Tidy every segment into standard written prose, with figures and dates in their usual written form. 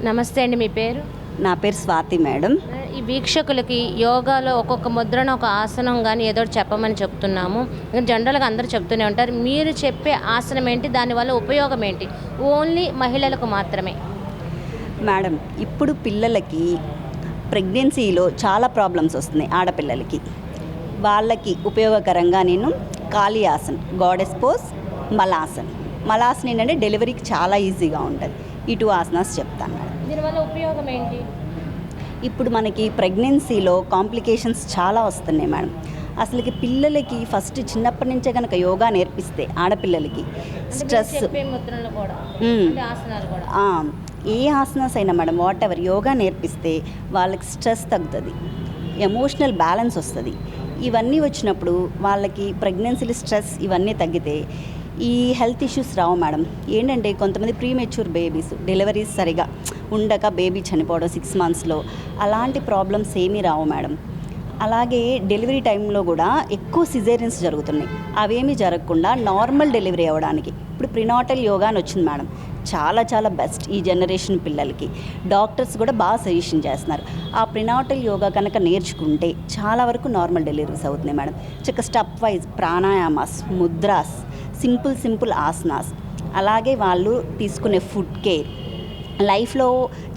నమస్తే అండి, మీ పేరు? నా పేరు స్వాతి మేడం. ఈ వీక్షకులకి యోగాలో ఒక్కొక్క ముద్రను ఒక ఆసనం కానీ ఏదో ఒకటి చెప్పమని చెప్తున్నాము. జనరల్గా అందరూ చెప్తూనే ఉంటారు. మీరు చెప్పే ఆసనం ఏంటి, దానివల్ల ఉపయోగం ఏంటి? ఓన్లీ మహిళలకు మాత్రమే. మేడం, ఇప్పుడు పిల్లలకి ప్రెగ్నెన్సీలో చాలా ప్రాబ్లమ్స్ వస్తున్నాయి. ఆడపిల్లలకి వాళ్ళకి ఉపయోగకరంగా నేను కాళీ ఆసన్, గాడెస్ పోజ్, మలాసన్. మలాసన్ ఏంటంటే డెలివరీకి చాలా ఈజీగా ఉంటుంది. ఈ 2 ఆసనాస్ చెప్తాను మేడం. దీనివల్ల ఉపయోగం ఏంటి? ఇప్పుడు మనకి ప్రెగ్నెన్సీలో కాంప్లికేషన్స్ చాలా వస్తున్నాయి మేడం. అసలుకి పిల్లలకి ఫస్ట్ చిన్నప్పటి నుంచే కనుక యోగా నేర్పిస్తే ఆడపిల్లలకి స్ట్రెస్, ముద్రలు కూడా, ఆసనాలు కూడా, ఏ ఆసనాస్ అయినా మేడం, వాట్ ఎవర్ యోగా నేర్పిస్తే వాళ్ళకి స్ట్రెస్ తగ్గుతుంది, ఎమోషనల్ బ్యాలెన్స్ వస్తుంది. ఇవన్నీ వచ్చినప్పుడు వాళ్ళకి ప్రెగ్నెన్సీలో స్ట్రెస్ ఇవన్నీ తగ్గితే ఈ హెల్త్ ఇష్యూస్ రావు మేడం. ఏంటంటే కొంతమంది ప్రీమెచ్యూర్ బేబీస్ డెలివరీస్ సరిగా ఉండక బేబీ చనిపోవడం 6 monthsలో, అలాంటి ప్రాబ్లమ్స్ ఏమీ రావు మేడం. అలాగే డెలివరీ టైంలో కూడా ఎక్కువ సిజేరియన్స్ జరుగుతున్నాయి. అవేమీ జరగకుండా నార్మల్ డెలివరీ అవ్వడానికి ఇప్పుడు ప్రినాటల్ యోగా అని వచ్చింది మేడం. చాలా చాలా బెస్ట్ ఈ జనరేషన్ పిల్లలకి. డాక్టర్స్ కూడా బాగా సజెషన్ చేస్తున్నారు. ఆ ప్రినాటల్ యోగా కనుక నేర్చుకుంటే చాలా వరకు నార్మల్ డెలివరీస్ అవుతున్నాయి మేడం. చక్క step wise pranayamas, mudras, simple asanas, అలాగే వాళ్ళు తీసుకునే ఫుడ్ కేర్, లైఫ్లో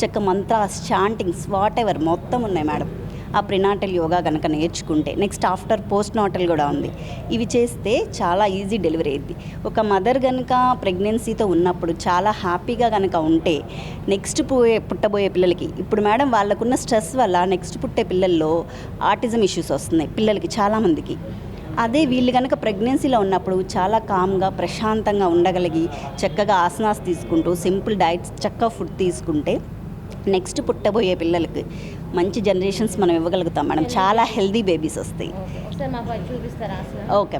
చక్క మంత్రాస్, చాంటింగ్స్, వాట్ ఎవర్ మొత్తం ఉన్నాయి మేడం. ఆ ప్రినాటల్ యోగా కనుక నేర్చుకుంటే నెక్స్ట్ ఆఫ్టర్ పోస్ట్ నాటల్ కూడా ఉంది. ఇవి చేస్తే చాలా ఈజీ డెలివరీ అయ్యింది. ఒక మదర్ కనుక ప్రెగ్నెన్సీతో ఉన్నప్పుడు చాలా హ్యాపీగా కనుక ఉంటే నెక్స్ట్ పుట్టబోయే పిల్లలకి, ఇప్పుడు మేడం వాళ్ళకున్న స్ట్రెస్ వల్ల నెక్స్ట్ పుట్టే పిల్లల్లో ఆటిజం ఇష్యూస్ వస్తున్నాయి పిల్లలకి చాలామందికి. అదే వీళ్ళు కనుక ప్రెగ్నెన్సీలో ఉన్నప్పుడు చాలా కామ్గా ప్రశాంతంగా ఉండగలిగి చక్కగా ఆసనాస్ తీసుకుంటూ సింపుల్ డైట్స్, చక్కగా ఫుడ్ తీసుకుంటే నెక్స్ట్ పుట్టబోయే పిల్లలకి మంచి జనరేషన్స్ మనం ఇవ్వగలుగుతాం మేడం. చాలా హెల్దీ బేబీస్ వస్తాయి. చూపిస్తారా? Okay madam.